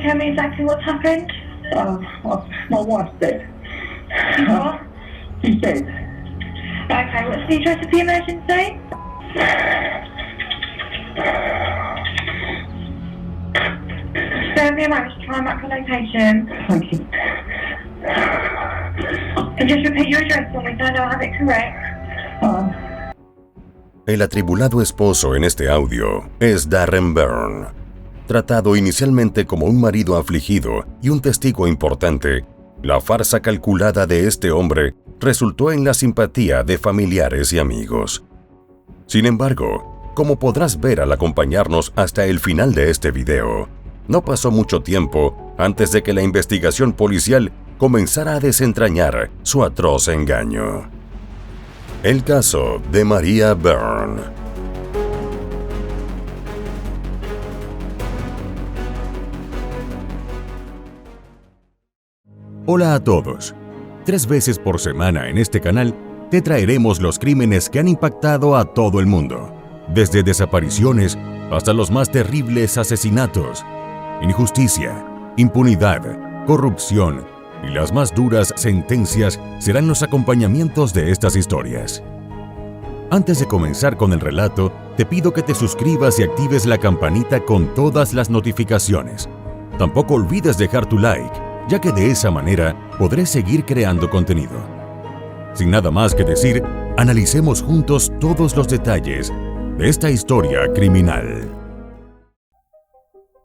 tell me exactly what's happened? My wife's dead. She's what? She's dead. Okay, what's the address of the emergency? Bear with me a moment to try and mark the location. Thank you. And just repeat your address for me so I know I have it correct. El atribulado esposo en este audio es Darren Byrne. Tratado inicialmente como un marido afligido y un testigo importante, la farsa calculada de este hombre resultó en la simpatía de familiares y amigos. Sin embargo, como podrás ver al acompañarnos hasta el final de este video, no pasó mucho tiempo antes de que la investigación policial comenzara a desentrañar su atroz engaño. El caso de Maria Byrne. Hola a todos. 3 veces por semana en este canal te traeremos los crímenes que han impactado a todo el mundo, desde desapariciones hasta los más terribles asesinatos. Injusticia, impunidad, corrupción y las más duras sentencias serán los acompañamientos de estas historias. Antes de comenzar con el relato, te pido que te suscribas y actives la campanita con todas las notificaciones. Tampoco olvides dejar tu like, ya que de esa manera podré seguir creando contenido. Sin nada más que decir, analicemos juntos todos los detalles de esta historia criminal.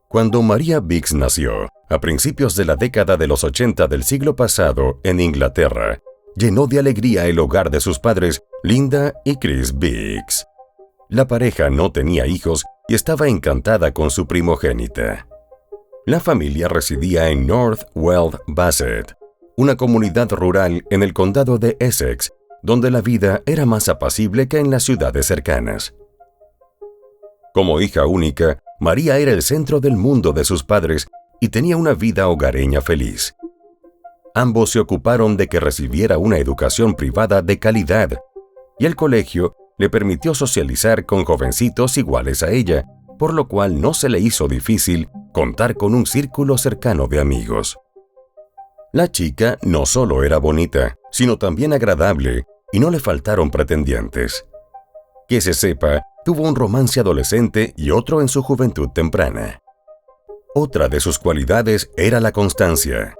Cuando Maria Biggs nació, a principios de la década de los 80 del siglo pasado en Inglaterra, llenó de alegría el hogar de sus padres, Linda y Chris Biggs. La pareja no tenía hijos y estaba encantada con su primogénita. La familia residía en North Weald Basset, una comunidad rural en el condado de Essex, donde la vida era más apacible que en las ciudades cercanas. Como hija única, María era el centro del mundo de sus padres y tenía una vida hogareña feliz. Ambos se ocuparon de que recibiera una educación privada de calidad, y el colegio le permitió socializar con jovencitos iguales a ella, por lo cual no se le hizo difícil contar con un círculo cercano de amigos. La chica no solo era bonita, sino también agradable, y no le faltaron pretendientes. Que se sepa, tuvo un romance adolescente y otro en su juventud temprana. Otra de sus cualidades era la constancia.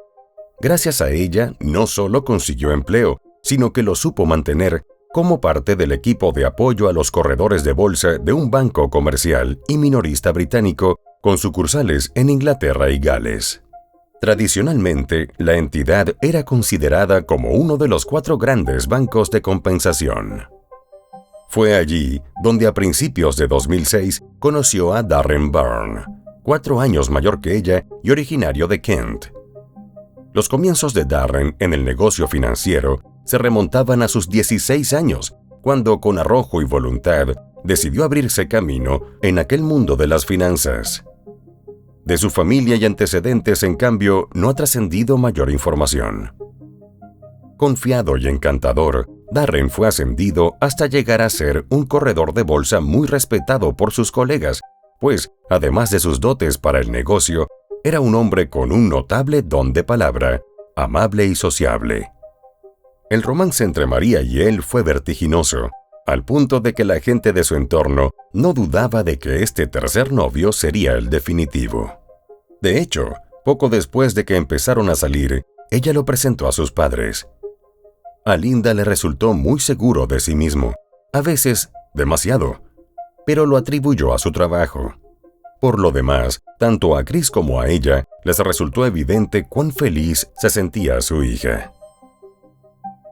Gracias a ella, no solo consiguió empleo, sino que lo supo mantener como parte del equipo de apoyo a los corredores de bolsa de un banco comercial y minorista británico con sucursales en Inglaterra y Gales. Tradicionalmente, la entidad era considerada como uno de los 4 grandes bancos de compensación. Fue allí donde a principios de 2006 conoció a Darren Byrne, 4 años mayor que ella y originario de Kent. Los comienzos de Darren en el negocio financiero se remontaban a sus 16 años, cuando con arrojo y voluntad decidió abrirse camino en aquel mundo de las finanzas. De su familia y antecedentes, en cambio, no ha trascendido mayor información. Confiado y encantador, Darren fue ascendido hasta llegar a ser un corredor de bolsa muy respetado por sus colegas, pues, además de sus dotes para el negocio, era un hombre con un notable don de palabra, amable y sociable. El romance entre María y él fue vertiginoso, al punto de que la gente de su entorno no dudaba de que este tercer novio sería el definitivo. De hecho, poco después de que empezaron a salir, ella lo presentó a sus padres. A Linda le resultó muy seguro de sí mismo, a veces demasiado, pero lo atribuyó a su trabajo. Por lo demás, tanto a Chris como a ella les resultó evidente cuán feliz se sentía su hija.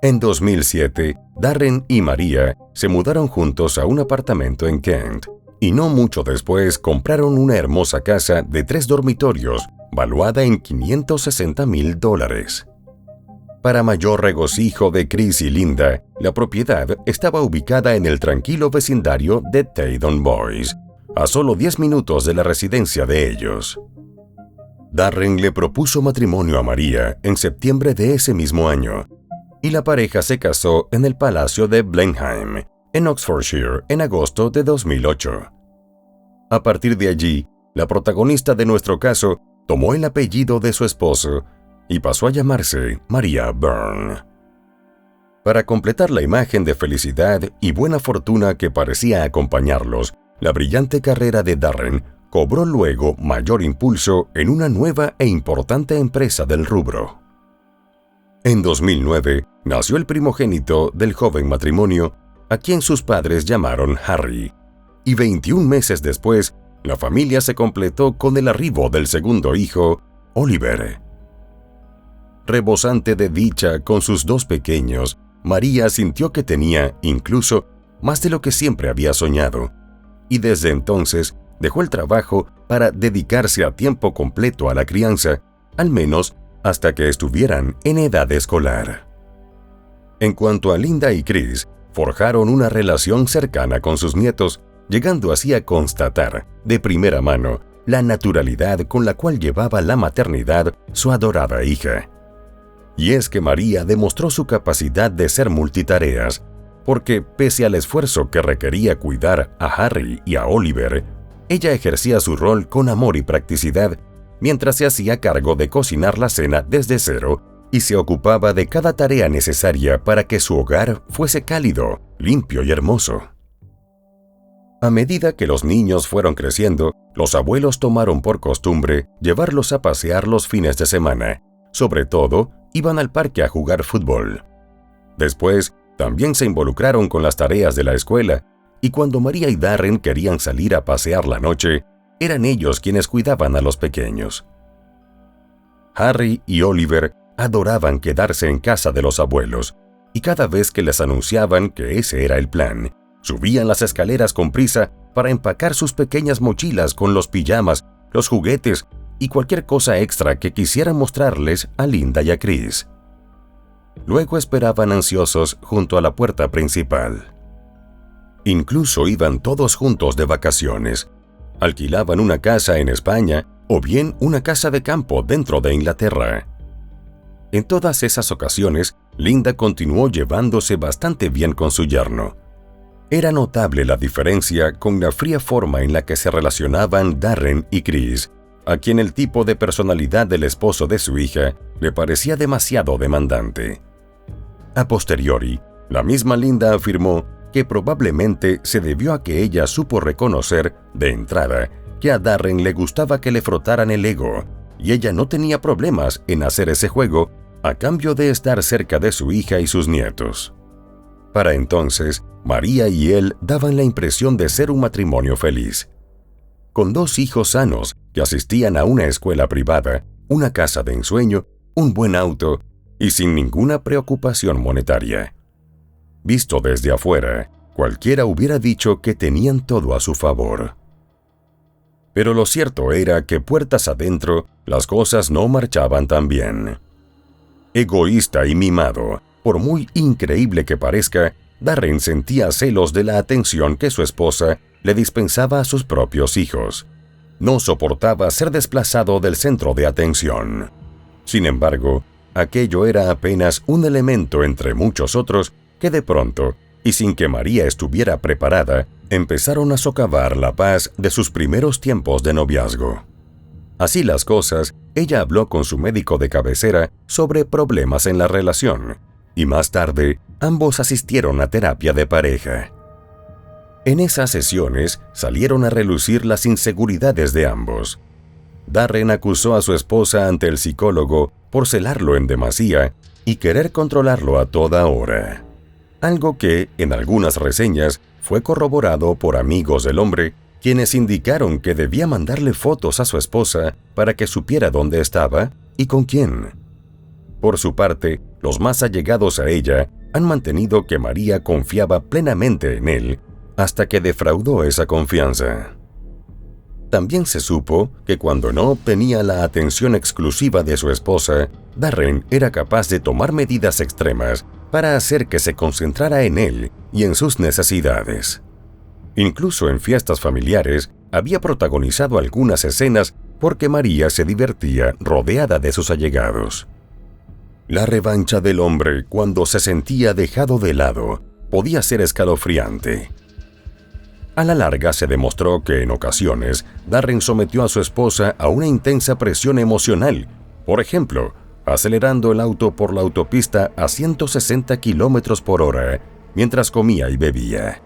En 2007, Darren y María se mudaron juntos a un apartamento en Kent, y no mucho después compraron una hermosa casa de 3 dormitorios, valuada en $560,000. Para mayor regocijo de Chris y Linda, la propiedad estaba ubicada en el tranquilo vecindario de Taydon Boys, a solo 10 minutos de la residencia de ellos. Darren le propuso matrimonio a María en septiembre de ese mismo año, y la pareja se casó en el Palacio de Blenheim, en Oxfordshire, en agosto de 2008. A partir de allí, la protagonista de nuestro caso tomó el apellido de su esposo y pasó a llamarse Maria Byrne. Para completar la imagen de felicidad y buena fortuna que parecía acompañarlos, la brillante carrera de Darren cobró luego mayor impulso en una nueva e importante empresa del rubro. En 2009 nació el primogénito del joven matrimonio, a quien sus padres llamaron Harry, y 21 meses después, la familia se completó con el arribo del segundo hijo, Oliver. Rebosante de dicha con sus dos pequeños, María sintió que tenía, incluso, más de lo que siempre había soñado, y desde entonces dejó el trabajo para dedicarse a tiempo completo a la crianza, al menos hasta que estuvieran en edad escolar. En cuanto a Linda y Chris, forjaron una relación cercana con sus nietos, llegando así a constatar, de primera mano, la naturalidad con la cual llevaba la maternidad su adorada hija. Y es que María demostró su capacidad de ser multitareas, porque pese al esfuerzo que requería cuidar a Harry y a Oliver, ella ejercía su rol con amor y practicidad, mientras se hacía cargo de cocinar la cena desde cero y se ocupaba de cada tarea necesaria para que su hogar fuese cálido, limpio y hermoso. A medida que los niños fueron creciendo, los abuelos tomaron por costumbre llevarlos a pasear los fines de semana. Sobre todo, iban al parque a jugar fútbol. Después, también se involucraron con las tareas de la escuela, y cuando María y Darren querían salir a pasear la noche, eran ellos quienes cuidaban a los pequeños. Harry y Oliver adoraban quedarse en casa de los abuelos, y cada vez que les anunciaban que ese era el plan, subían las escaleras con prisa para empacar sus pequeñas mochilas con los pijamas, los juguetes y cualquier cosa extra que quisieran mostrarles a Linda y a Chris. Luego esperaban ansiosos junto a la puerta principal. Incluso iban todos juntos de vacaciones. Alquilaban una casa en España o bien una casa de campo dentro de Inglaterra. En todas esas ocasiones, Linda continuó llevándose bastante bien con su yerno. Era notable la diferencia con la fría forma en la que se relacionaban Darren y Chris, a quien el tipo de personalidad del esposo de su hija le parecía demasiado demandante. A posteriori, la misma Linda afirmó que probablemente se debió a que ella supo reconocer, de entrada, que a Darren le gustaba que le frotaran el ego, y ella no tenía problemas en hacer ese juego a cambio de estar cerca de su hija y sus nietos. Para entonces, María y él daban la impresión de ser un matrimonio feliz. Con 2 hijos sanos que asistían a una escuela privada, una casa de ensueño, un buen auto y sin ninguna preocupación monetaria. Visto desde afuera, cualquiera hubiera dicho que tenían todo a su favor. Pero lo cierto era que puertas adentro, las cosas no marchaban tan bien. Egoísta y mimado, por muy increíble que parezca, Darren sentía celos de la atención que su esposa le dispensaba a sus propios hijos. No soportaba ser desplazado del centro de atención. Sin embargo, aquello era apenas un elemento entre muchos otros que de pronto, y sin que María estuviera preparada, empezaron a socavar la paz de sus primeros tiempos de noviazgo. Así las cosas, ella habló con su médico de cabecera sobre problemas en la relación, y más tarde, ambos asistieron a terapia de pareja. En esas sesiones salieron a relucir las inseguridades de ambos. Darren acusó a su esposa ante el psicólogo por celarlo en demasía y querer controlarlo a toda hora. Algo que, en algunas reseñas, fue corroborado por amigos del hombre, quienes indicaron que debía mandarle fotos a su esposa para que supiera dónde estaba y con quién. Por su parte, los más allegados a ella han mantenido que María confiaba plenamente en él hasta que defraudó esa confianza. También se supo que cuando no obtenía la atención exclusiva de su esposa, Darren era capaz de tomar medidas extremas para hacer que se concentrara en él y en sus necesidades. Incluso en fiestas familiares, había protagonizado algunas escenas porque María se divertía rodeada de sus allegados. La revancha del hombre cuando se sentía dejado de lado podía ser escalofriante. A la larga se demostró que en ocasiones Darren sometió a su esposa a una intensa presión emocional, por ejemplo, acelerando el auto por la autopista a 160 kilómetros por hora mientras comía y bebía.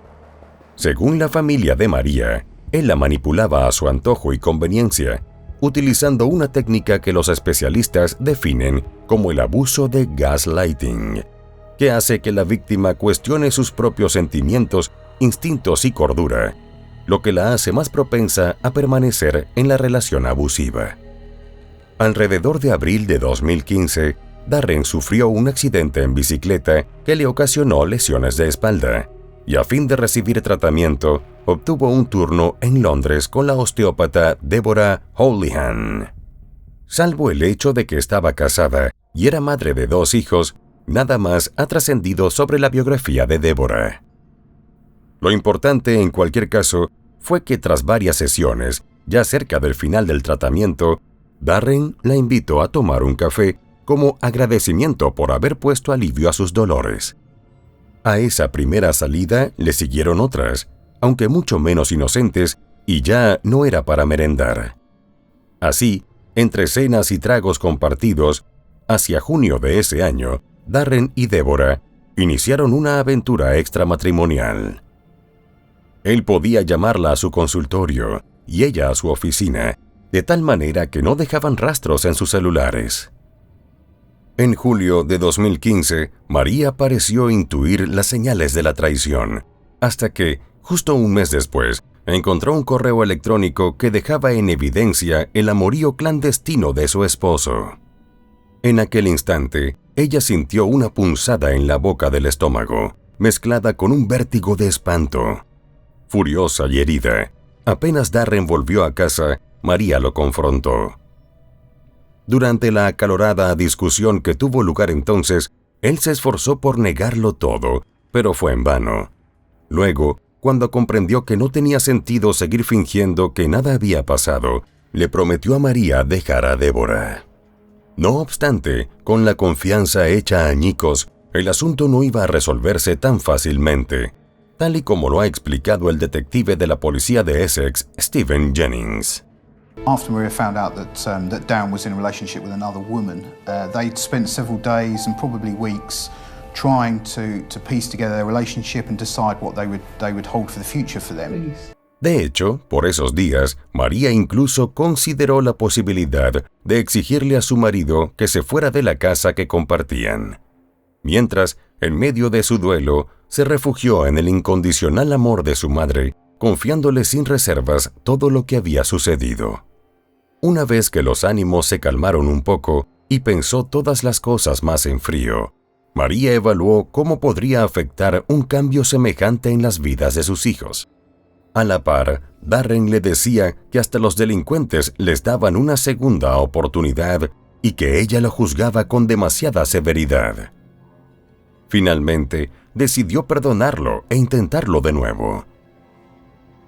Según la familia de María, él la manipulaba a su antojo y conveniencia, utilizando una técnica que los especialistas definen como el abuso de gaslighting, que hace que la víctima cuestione sus propios sentimientos, instintos y cordura, lo que la hace más propensa a permanecer en la relación abusiva. Alrededor de abril de 2015, Darren sufrió un accidente en bicicleta que le ocasionó lesiones de espalda, y a fin de recibir tratamiento, obtuvo un turno en Londres con la osteópata Deborah Houlihan. Salvo el hecho de que estaba casada y era madre de 2 hijos, nada más ha trascendido sobre la biografía de Deborah. Lo importante en cualquier caso fue que tras varias sesiones, ya cerca del final del tratamiento, Darren la invitó a tomar un café como agradecimiento por haber puesto alivio a sus dolores. A esa primera salida le siguieron otras, aunque mucho menos inocentes, y ya no era para merendar. Así, entre cenas y tragos compartidos, hacia junio de ese año, Darren y Deborah iniciaron una aventura extramatrimonial. Él podía llamarla a su consultorio y ella a su oficina, de tal manera que no dejaban rastros en sus celulares. En julio de 2015, María pareció intuir las señales de la traición, hasta que, justo un mes después, encontró un correo electrónico que dejaba en evidencia el amorío clandestino de su esposo. En aquel instante, ella sintió una punzada en la boca del estómago, mezclada con un vértigo de espanto. Furiosa y herida, apenas Darren volvió a casa, María lo confrontó. Durante la acalorada discusión que tuvo lugar entonces, él se esforzó por negarlo todo, pero fue en vano. Luego, cuando comprendió que no tenía sentido seguir fingiendo que nada había pasado, le prometió a María dejar a Deborah. No obstante, con la confianza hecha añicos, el asunto no iba a resolverse tan fácilmente, tal y como lo ha explicado el detective de la policía de Essex, Stephen Jennings. After Maria found out that Darren was in a relationship with another woman, they'd spent several days and probably weeks trying to piece together their relationship and decide what they would hold for the future for them. De hecho, por esos días, María incluso consideró la posibilidad de exigirle a su marido que se fuera de la casa que compartían. Mientras, en medio de su duelo, se refugió en el incondicional amor de su madre, confiándole sin reservas todo lo que había sucedido. Una vez que los ánimos se calmaron un poco y pensó todas las cosas más en frío, María evaluó cómo podría afectar un cambio semejante en las vidas de sus hijos. A la par, Darren le decía que hasta los delincuentes les daban una segunda oportunidad y que ella lo juzgaba con demasiada severidad. Finalmente, decidió perdonarlo e intentarlo de nuevo.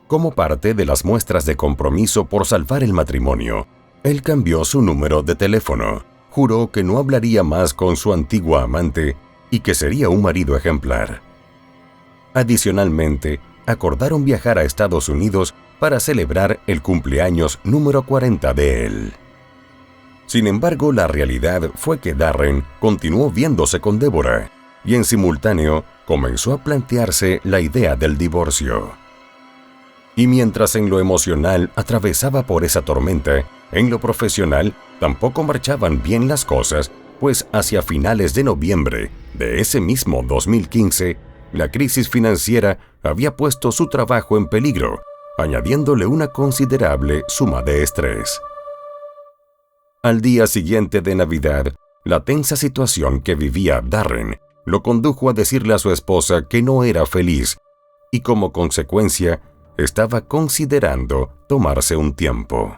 Como parte de las muestras de compromiso por salvar el matrimonio, él cambió su número de teléfono, juró que no hablaría más con su antigua amante y que sería un marido ejemplar. Adicionalmente, acordaron viajar a Estados Unidos para celebrar el cumpleaños número 40 de él. Sin embargo, la realidad fue que Darren continuó viéndose con Deborah y en simultáneo comenzó a plantearse la idea del divorcio. Y mientras en lo emocional atravesaba por esa tormenta, en lo profesional tampoco marchaban bien las cosas, pues hacia finales de noviembre de ese mismo 2015, la crisis financiera había puesto su trabajo en peligro, añadiéndole una considerable suma de estrés. Al día siguiente de Navidad, la tensa situación que vivía Darren lo condujo a decirle a su esposa que no era feliz y como consecuencia estaba considerando tomarse un tiempo.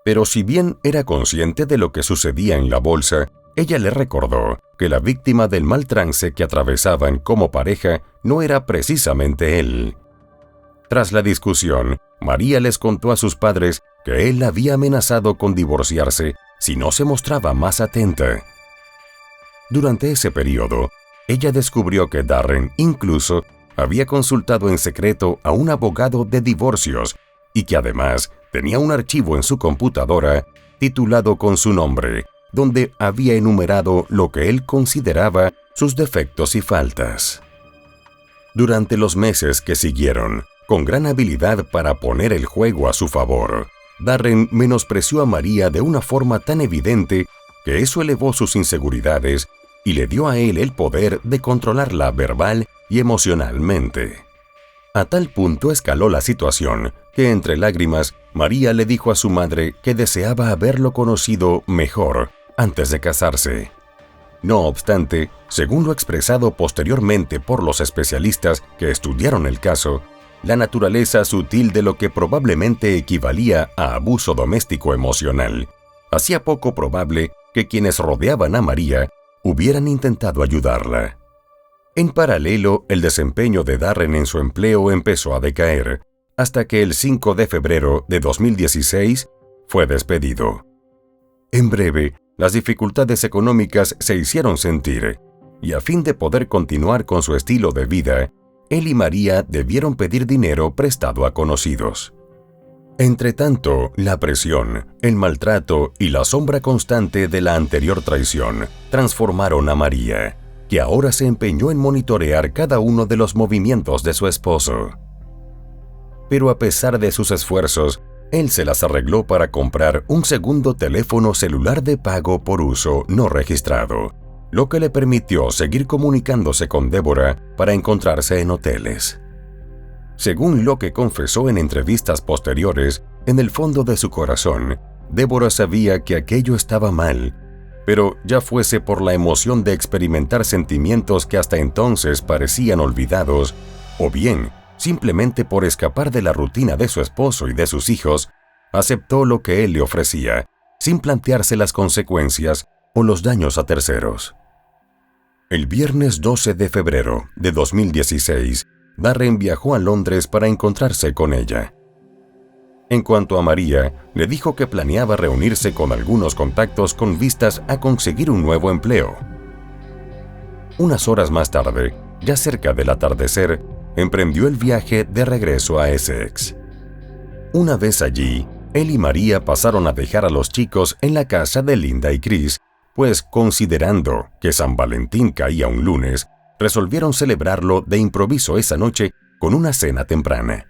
Pero si bien era consciente de lo que sucedía en la bolsa, ella le recordó que la víctima del mal trance que atravesaban como pareja no era precisamente él. Tras la discusión, María les contó a sus padres que él había amenazado con divorciarse si no se mostraba más atenta. Durante ese periodo, ella descubrió que Darren incluso había consultado en secreto a un abogado de divorcios y que además tenía un archivo en su computadora titulado con su nombre, donde había enumerado lo que él consideraba sus defectos y faltas. Durante los meses que siguieron, con gran habilidad para poner el juego a su favor, Darren menospreció a María de una forma tan evidente que eso elevó sus inseguridades y le dio a él el poder de controlarla verbal y emocionalmente. A tal punto escaló la situación que, entre lágrimas, María le dijo a su madre que deseaba haberlo conocido mejor antes de casarse. No obstante, según lo expresado posteriormente por los especialistas que estudiaron el caso, la naturaleza sutil de lo que probablemente equivalía a abuso doméstico emocional hacía poco probable que quienes rodeaban a María hubieran intentado ayudarla. En paralelo, el desempeño de Darren en su empleo empezó a decaer, hasta que el 5 de febrero de 2016 fue despedido. En breve, las dificultades económicas se hicieron sentir, y a fin de poder continuar con su estilo de vida, él y María debieron pedir dinero prestado a conocidos. Entretanto, la presión, el maltrato y la sombra constante de la anterior traición transformaron a María, que ahora se empeñó en monitorear cada uno de los movimientos de su esposo. Pero a pesar de sus esfuerzos, él se las arregló para comprar un segundo teléfono celular de pago por uso no registrado, lo que le permitió seguir comunicándose con Débora para encontrarse en hoteles. Según lo que confesó en entrevistas posteriores, en el fondo de su corazón, Débora sabía que aquello estaba mal, pero ya fuese por la emoción de experimentar sentimientos que hasta entonces parecían olvidados, o bien simplemente por escapar de la rutina de su esposo y de sus hijos, aceptó lo que él le ofrecía, sin plantearse las consecuencias o los daños a terceros. El viernes 12 de febrero de 2016, Darren viajó a Londres para encontrarse con ella. En cuanto a María, le dijo que planeaba reunirse con algunos contactos con vistas a conseguir un nuevo empleo. Unas horas más tarde, ya cerca del atardecer, emprendió el viaje de regreso a Essex. Una vez allí, él y María pasaron a dejar a los chicos en la casa de Linda y Chris, pues considerando que San Valentín caía un lunes, resolvieron celebrarlo de improviso esa noche con una cena temprana.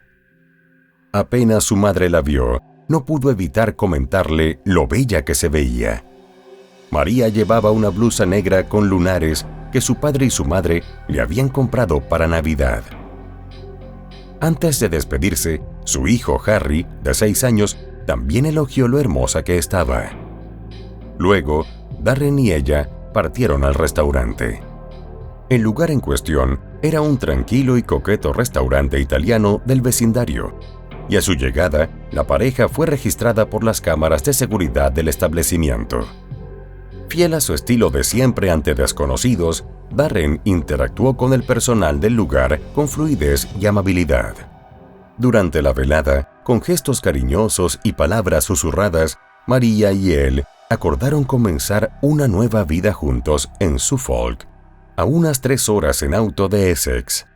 Apenas su madre la vio, no pudo evitar comentarle lo bella que se veía. María llevaba una blusa negra con lunares que su padre y su madre le habían comprado para Navidad. Antes de despedirse, su hijo Harry, de 6 años, también elogió lo hermosa que estaba. Luego, Darren y ella partieron al restaurante. El lugar en cuestión era un tranquilo y coqueto restaurante italiano del vecindario, y a su llegada, la pareja fue registrada por las cámaras de seguridad del establecimiento. Fiel a su estilo de siempre ante desconocidos, Darren interactuó con el personal del lugar con fluidez y amabilidad. Durante la velada, con gestos cariñosos y palabras susurradas, María y él acordaron comenzar una nueva vida juntos en Suffolk, a unas 3 horas en auto de Essex.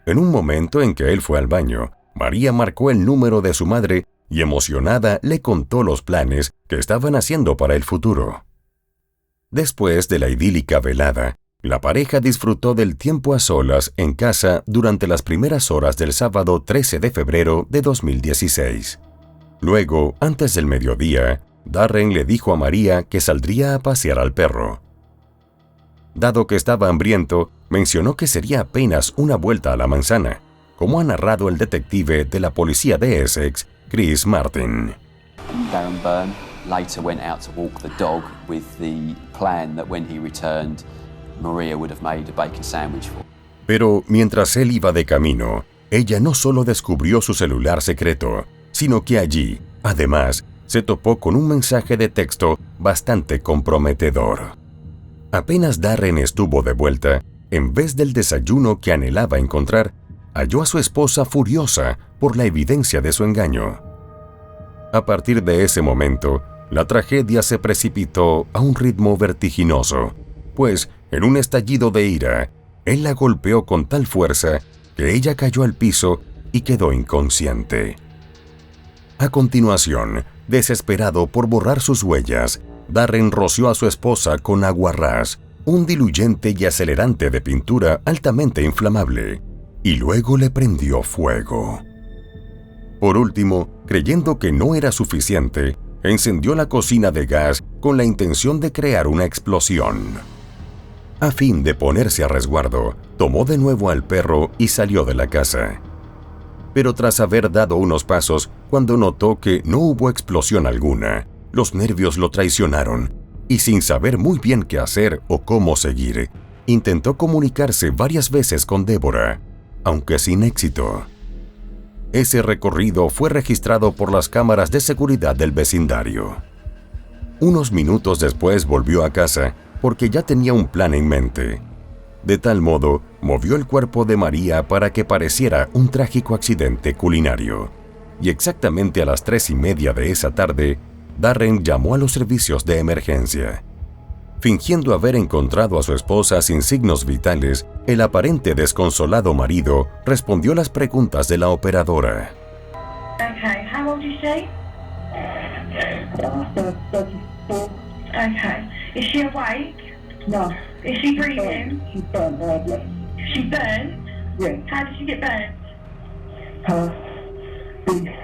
En un momento en que él fue al baño, María marcó el número de su madre y emocionada le contó los planes que estaban haciendo para el futuro. Después de la idílica velada, la pareja disfrutó del tiempo a solas en casa durante las primeras horas del sábado 13 de febrero de 2016. Luego, antes del mediodía, Darren le dijo a María que saldría a pasear al perro. Dado que estaba hambriento, mencionó que sería apenas una vuelta a la manzana, como ha narrado el detective de la policía de Essex, Chris Martin. Darren Byrne later went out to walk the dog with the plan that when he returned, Maria would have made a bacon sandwich for him. Pero mientras él iba de camino, ella no solo descubrió su celular secreto, sino que allí, además, se topó con un mensaje de texto bastante comprometedor. Apenas Darren estuvo de vuelta, en vez del desayuno que anhelaba encontrar, halló a su esposa furiosa por la evidencia de su engaño. A partir de ese momento, la tragedia se precipitó a un ritmo vertiginoso, pues, en un estallido de ira, él la golpeó con tal fuerza que ella cayó al piso y quedó inconsciente. A continuación, desesperado por borrar sus huellas, Darren roció a su esposa con aguarrás, un diluyente y acelerante de pintura altamente inflamable, y luego le prendió fuego. Por último, creyendo que no era suficiente, encendió la cocina de gas con la intención de crear una explosión. A fin de ponerse a resguardo, tomó de nuevo al perro y salió de la casa. Pero tras haber dado unos pasos, cuando notó que no hubo explosión alguna, los nervios lo traicionaron, y sin saber muy bien qué hacer o cómo seguir, intentó comunicarse varias veces con Deborah, aunque sin éxito. Ese recorrido fue registrado por las cámaras de seguridad del vecindario. Unos minutos después volvió a casa porque ya tenía un plan en mente. De tal modo, movió el cuerpo de María para que pareciera un trágico accidente culinario. Y exactamente a las 3:30 de esa tarde, Darren llamó a los servicios de emergencia. Fingiendo haber encontrado a su esposa sin signos vitales, el aparente desconsolado marido respondió las preguntas de la operadora. Okay, how old is she? 34. Okay. Is she awake? No. Is she breathing? She's burnt badly. She burnt? Yeah. How did she get burnt?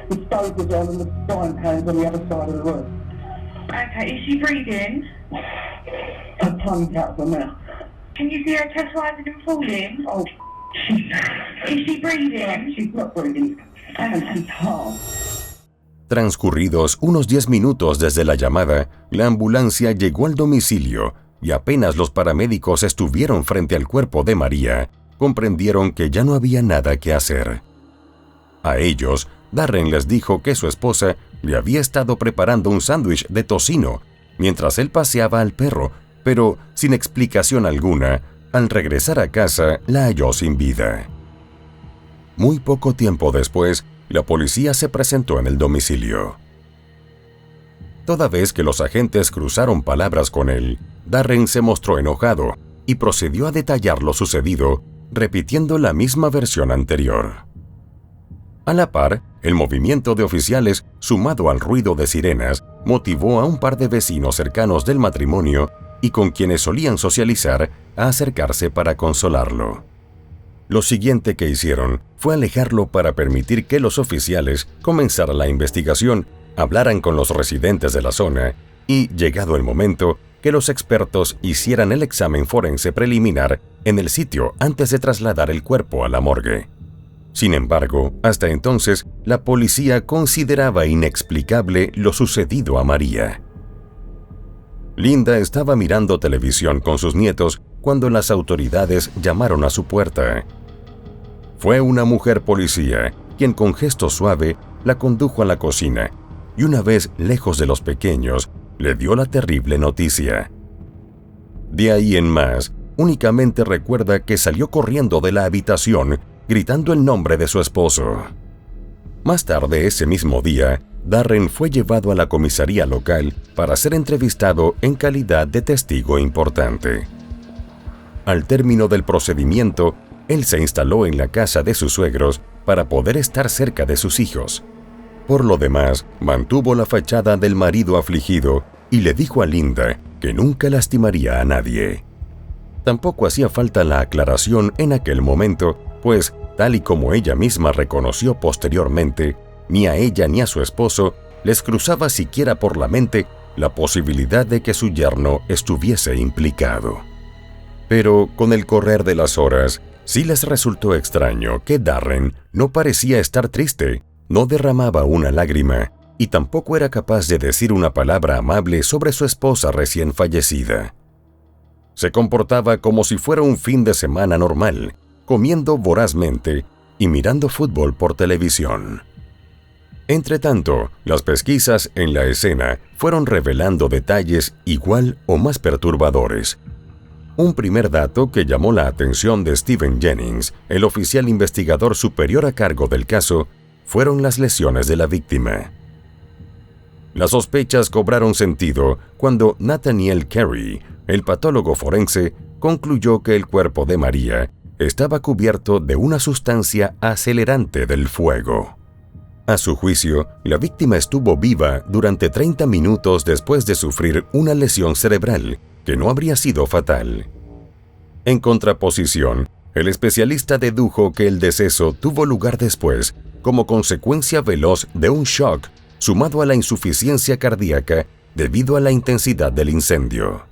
The stove was on and the frying pan's on the other side of the room. Okay, is she breathing? Her tongue's out of her mouth. Can you see her chest rising and falling? Oh, Is she breathing? she's not breathing. And she's hard. Transcurridos unos 10 minutos desde la llamada, la ambulancia llegó al domicilio y apenas los paramédicos estuvieron frente al cuerpo de María, comprendieron que ya no había nada que hacer. A ellos, Darren les dijo que su esposa le había estado preparando un sándwich de tocino mientras él paseaba al perro, pero sin explicación alguna, al regresar a casa la halló sin vida. Muy poco tiempo después, la policía se presentó en el domicilio. Toda vez que los agentes cruzaron palabras con él, Darren se mostró enojado y procedió a detallar lo sucedido, repitiendo la misma versión anterior. A la par, el movimiento de oficiales, sumado al ruido de sirenas, motivó a un par de vecinos cercanos del matrimonio y con quienes solían socializar a acercarse para consolarlo. Lo siguiente que hicieron fue alejarlo para permitir que los oficiales comenzaran la investigación, hablaran con los residentes de la zona y, llegado el momento, que los expertos hicieran el examen forense preliminar en el sitio antes de trasladar el cuerpo a la morgue. Sin embargo, hasta entonces, la policía consideraba inexplicable lo sucedido a María. Linda estaba mirando televisión con sus nietos cuando las autoridades llamaron a su puerta. Fue una mujer policía quien con gesto suave la condujo a la cocina y una vez lejos de los pequeños, le dio la terrible noticia. De ahí en más, únicamente recuerda que salió corriendo de la habitación gritando el nombre de su esposo. Más tarde ese mismo día, Darren fue llevado a la comisaría local para ser entrevistado en calidad de testigo importante. Al término del procedimiento, él se instaló en la casa de sus suegros para poder estar cerca de sus hijos. Por lo demás, mantuvo la fachada del marido afligido y le dijo a Linda que nunca lastimaría a nadie. Tampoco hacía falta la aclaración en aquel momento, pues, tal y como ella misma reconoció posteriormente, ni a ella ni a su esposo les cruzaba siquiera por la mente la posibilidad de que su yerno estuviese implicado. Pero con el correr de las horas, sí les resultó extraño que Darren no parecía estar triste, no derramaba una lágrima y tampoco era capaz de decir una palabra amable sobre su esposa recién fallecida. Se comportaba como si fuera un fin de semana normal, comiendo vorazmente y mirando fútbol por televisión. Entretanto, las pesquisas en la escena fueron revelando detalles igual o más perturbadores. Un primer dato que llamó la atención de Stephen Jennings, el oficial investigador superior a cargo del caso, fueron las lesiones de la víctima. Las sospechas cobraron sentido cuando Nathaniel Carey, el patólogo forense, concluyó que el cuerpo de María estaba cubierto de una sustancia acelerante del fuego. A su juicio, la víctima estuvo viva durante 30 minutos después de sufrir una lesión cerebral que no habría sido fatal. En contraposición, el especialista dedujo que el deceso tuvo lugar después, como consecuencia veloz de un shock sumado a la insuficiencia cardíaca debido a la intensidad del incendio.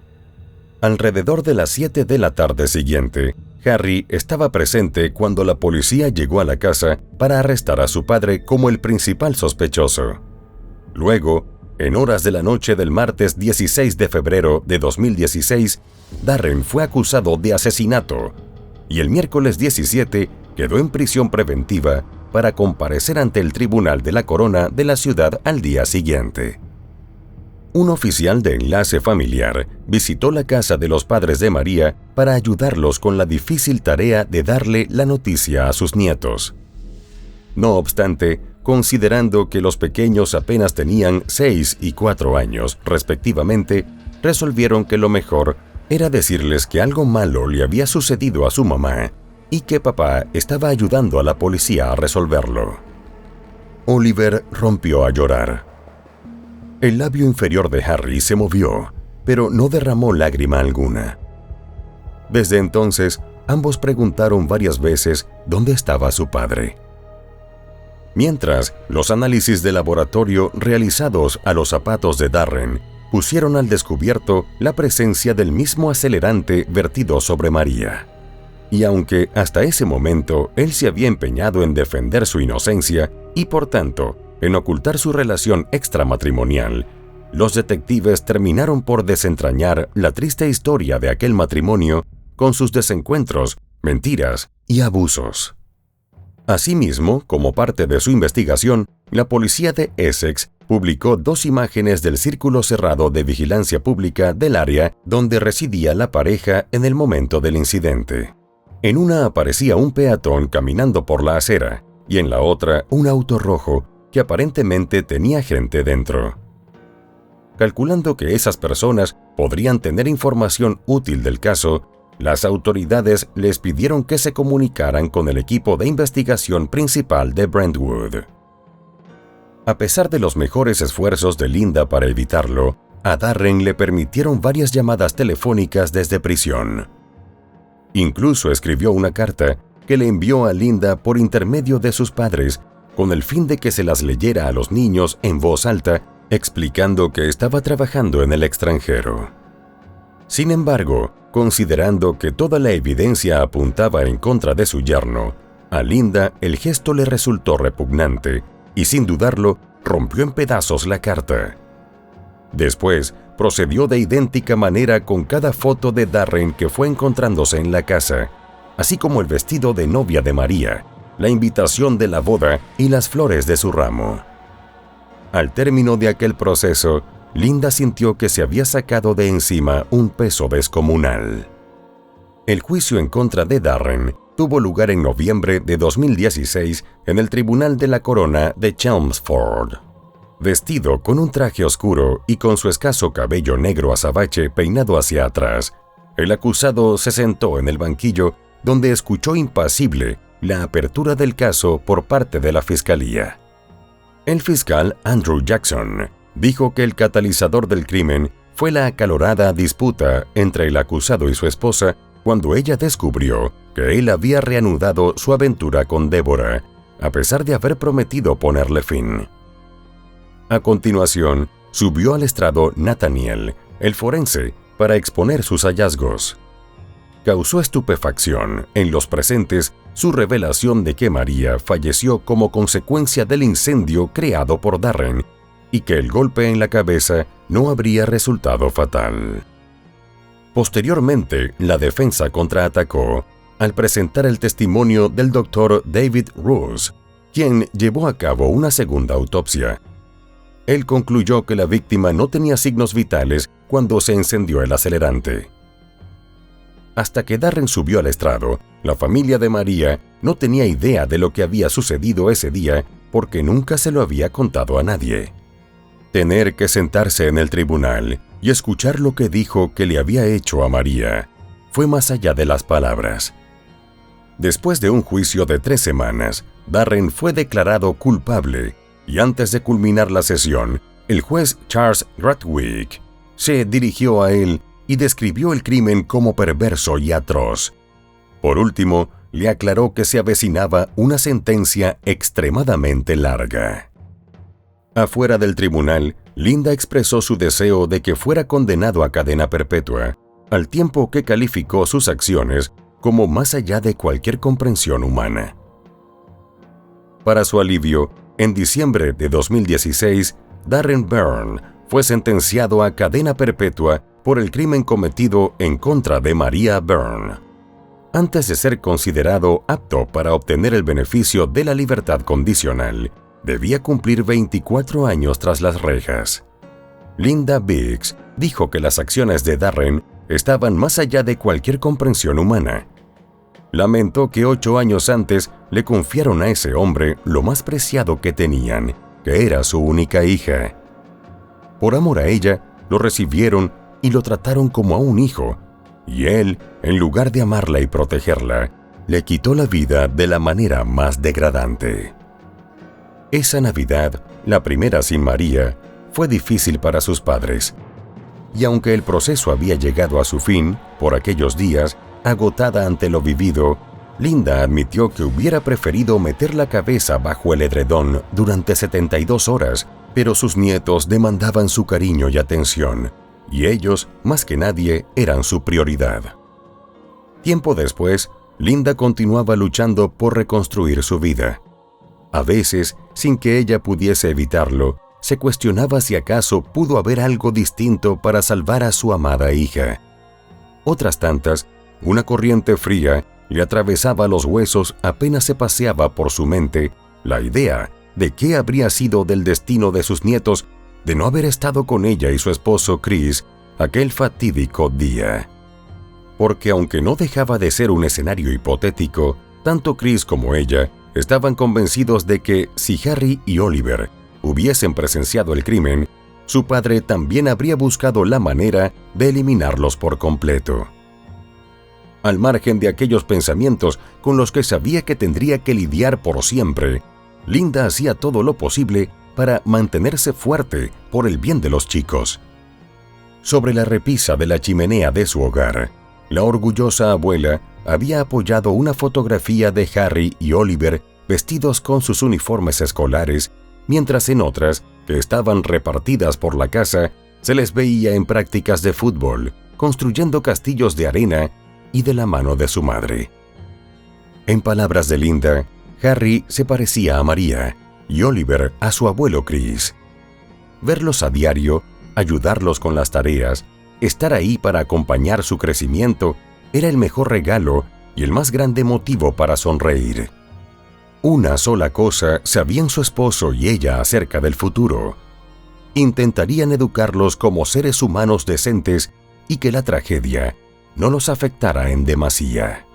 Alrededor de las 7 de la tarde siguiente, Harry estaba presente cuando la policía llegó a la casa para arrestar a su padre como el principal sospechoso. Luego, en horas de la noche del martes 16 de febrero de 2016, Darren fue acusado de asesinato y el miércoles 17 quedó en prisión preventiva para comparecer ante el Tribunal de la Corona de la ciudad al día siguiente. Un oficial de enlace familiar visitó la casa de los padres de María para ayudarlos con la difícil tarea de darle la noticia a sus nietos. No obstante, considerando que los pequeños apenas tenían 6 y 4 años, respectivamente, resolvieron que lo mejor era decirles que algo malo le había sucedido a su mamá y que papá estaba ayudando a la policía a resolverlo. Oliver rompió a llorar. El labio inferior de Harry se movió, pero no derramó lágrima alguna. Desde entonces, ambos preguntaron varias veces dónde estaba su padre. Mientras, los análisis de laboratorio realizados a los zapatos de Darren pusieron al descubierto la presencia del mismo acelerante vertido sobre María. Y aunque hasta ese momento él se había empeñado en defender su inocencia y, por tanto, en ocultar su relación extramatrimonial, los detectives terminaron por desentrañar la triste historia de aquel matrimonio con sus desencuentros, mentiras y abusos. Asimismo, como parte de su investigación, la policía de Essex publicó 2 imágenes del círculo cerrado de vigilancia pública del área donde residía la pareja en el momento del incidente. En una aparecía un peatón caminando por la acera y en la otra un auto rojo que aparentemente tenía gente dentro. Calculando que esas personas podrían tener información útil del caso, las autoridades les pidieron que se comunicaran con el equipo de investigación principal de Brentwood. A pesar de los mejores esfuerzos de Linda para evitarlo, a Darren le permitieron varias llamadas telefónicas desde prisión. Incluso escribió una carta que le envió a Linda por intermedio de sus padres, con el fin de que se las leyera a los niños en voz alta, explicando que estaba trabajando en el extranjero. Sin embargo, considerando que toda la evidencia apuntaba en contra de su yerno, a Linda el gesto le resultó repugnante y, sin dudarlo, rompió en pedazos la carta. Después, procedió de idéntica manera con cada foto de Darren que fue encontrándose en la casa, así como el vestido de novia de María, la invitación de la boda y las flores de su ramo. Al término de aquel proceso, Linda sintió que se había sacado de encima un peso descomunal. El juicio en contra de Darren tuvo lugar en noviembre de 2016 en el Tribunal de la Corona de Chelmsford. Vestido con un traje oscuro y con su escaso cabello negro azabache peinado hacia atrás, el acusado se sentó en el banquillo donde escuchó impasible la apertura del caso por parte de la fiscalía. El fiscal Andrew Jackson dijo que el catalizador del crimen fue la acalorada disputa entre el acusado y su esposa cuando ella descubrió que él había reanudado su aventura con Deborah, a pesar de haber prometido ponerle fin. A continuación, subió al estrado Nathaniel, el forense, para exponer sus hallazgos. Causó estupefacción en los presentes su revelación de que María falleció como consecuencia del incendio creado por Darren y que el golpe en la cabeza no habría resultado fatal. Posteriormente, la defensa contraatacó al presentar el testimonio del doctor David Roos, quien llevó a cabo una segunda autopsia. Él concluyó que la víctima no tenía signos vitales cuando se encendió el acelerante. Hasta que Darren subió al estrado, la familia de María no tenía idea de lo que había sucedido ese día porque nunca se lo había contado a nadie. Tener que sentarse en el tribunal y escuchar lo que dijo que le había hecho a María fue más allá de las palabras. Después de un juicio de 3 semanas, Darren fue declarado culpable y antes de culminar la sesión, el juez Charles Gratwick se dirigió a él y describió el crimen como perverso y atroz. Por último, le aclaró que se avecinaba una sentencia extremadamente larga. Afuera del tribunal, Linda expresó su deseo de que fuera condenado a cadena perpetua, al tiempo que calificó sus acciones como más allá de cualquier comprensión humana. Para su alivio, en diciembre de 2016, Darren Byrne fue sentenciado a cadena perpetua por el crimen cometido en contra de Maria Byrne. Antes de ser considerado apto para obtener el beneficio de la libertad condicional, debía cumplir 24 años tras las rejas. Linda Biggs dijo que las acciones de Darren estaban más allá de cualquier comprensión humana. Lamentó que 8 años antes le confiaron a ese hombre lo más preciado que tenían, que era su única hija. Por amor a ella, lo recibieron y lo trataron como a un hijo, y él, en lugar de amarla y protegerla, le quitó la vida de la manera más degradante. Esa Navidad, la primera sin María, fue difícil para sus padres. Y aunque el proceso había llegado a su fin, por aquellos días, agotada ante lo vivido, Linda admitió que hubiera preferido meter la cabeza bajo el edredón durante 72 horas, pero sus nietos demandaban su cariño y atención, y ellos, más que nadie, eran su prioridad. Tiempo después, Linda continuaba luchando por reconstruir su vida. A veces, sin que ella pudiese evitarlo, se cuestionaba si acaso pudo haber algo distinto para salvar a su amada hija. Otras tantas, una corriente fría le atravesaba los huesos apenas se paseaba por su mente la idea de qué habría sido del destino de sus nietos de no haber estado con ella y su esposo Chris aquel fatídico día. Porque aunque no dejaba de ser un escenario hipotético, tanto Chris como ella estaban convencidos de que si Harry y Oliver hubiesen presenciado el crimen, su padre también habría buscado la manera de eliminarlos por completo. Al margen de aquellos pensamientos con los que sabía que tendría que lidiar por siempre, Linda hacía todo lo posible para mantenerse fuerte por el bien de los chicos. Sobre la repisa de la chimenea de su hogar, la orgullosa abuela había apoyado una fotografía de Harry y Oliver vestidos con sus uniformes escolares, mientras en otras, que estaban repartidas por la casa, se les veía en prácticas de fútbol, construyendo castillos de arena y de la mano de su madre. En palabras de Linda, Harry se parecía a María y Oliver a su abuelo Chris. Verlos a diario, ayudarlos con las tareas, estar ahí para acompañar su crecimiento, era el mejor regalo y el más grande motivo para sonreír. Una sola cosa sabían su esposo y ella acerca del futuro. Intentarían educarlos como seres humanos decentes y que la tragedia no los afectara en demasía.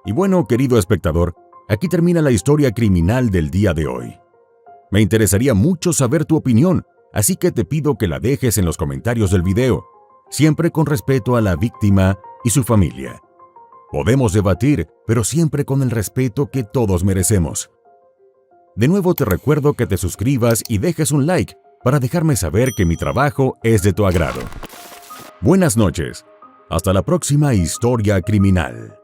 Y bueno, querido espectador, aquí termina la historia criminal del día de hoy. Me interesaría mucho saber tu opinión, así que te pido que la dejes en los comentarios del video, siempre con respeto a la víctima y su familia. Podemos debatir, pero siempre con el respeto que todos merecemos. De nuevo te recuerdo que te suscribas y dejes un like para dejarme saber que mi trabajo es de tu agrado. Buenas noches. Hasta la próxima historia criminal.